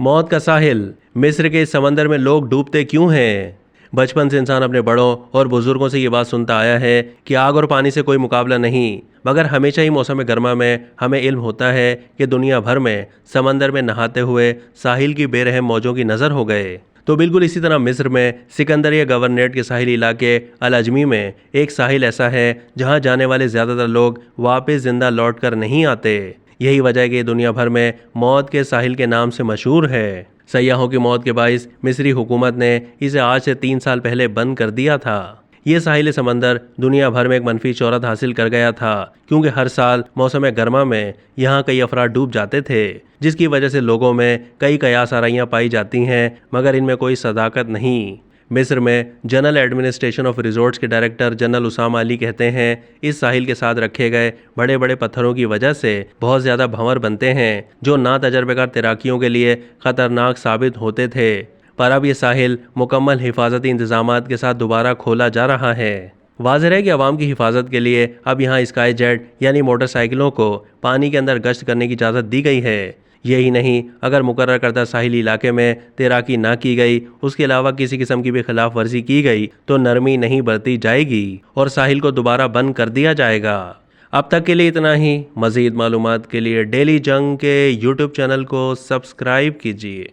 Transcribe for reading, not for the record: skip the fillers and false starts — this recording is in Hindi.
मौत का साहिल, मिस्र के इस समंदर में लोग डूबते क्यों हैं? बचपन से इंसान अपने बड़ों और बुजुर्गों से ये बात सुनता आया है कि आग और पानी से कोई मुकाबला नहीं, मगर हमेशा ही मौसम गर्मा में हमें इल्म होता है कि दुनिया भर में समंदर में नहाते हुए साहिल की बेरहम मौजों की नज़र हो गए। तो बिल्कुल इसी तरह मिस्र में सिकंदरिया गवर्नरेट के साहिली इलाके अल अजमी में एक साहिल ऐसा है जहां जाने वाले ज़्यादातर लोग वापस जिंदा लौट कर नहीं आते। यही वजह है कि दुनिया भर में मौत के साहिल के नाम से मशहूर है। सयाहों की मौत के बाइस मिस्री हुकूमत ने इसे आज से 3 साल पहले बंद कर दिया था। ये साहिल समंदर दुनिया भर में एक मनफी शोहरत हासिल कर गया था क्योंकि हर साल मौसम गर्मा में यहाँ कई अफराद डूब जाते थे, जिसकी वजह से लोगों में कई कयास आराइयाँ पाई जाती हैं, मगर इनमें कोई सदाकत नहीं। मिस्र में जनरल एडमिनिस्ट्रेशन ऑफ रिजोर्ट्स के डायरेक्टर जनरल उसामा अली कहते हैं, इस साहिल के साथ रखे गए बड़े बड़े पत्थरों की वजह से बहुत ज़्यादा भंवर बनते हैं जो ना तजर्बेकार तैराकियों के लिए ख़तरनाक साबित होते थे। पर अब ये साहिल मुकम्मल हिफाजती इंतजामात के साथ दोबारा खोला जा रहा है। वाज़ेह है कि आवाम की हिफाजत के लिए अब यहाँ स्काई जेट यानी मोटरसाइकिलों को पानी के अंदर गश्त करने की इजाज़त दी गई है। यही नहीं, अगर मुकर्रर करदा साहिली इलाके में तैराकी ना की गई, उसके अलावा किसी किस्म की भी खिलाफ वर्जी की गई तो नरमी नहीं बरती जाएगी और साहिल को दोबारा बंद कर दिया जाएगा। अब तक के लिए इतना ही। मज़ीद मालूमात के लिए डेली जंग के यूट्यूब चैनल को सब्सक्राइब कीजिए।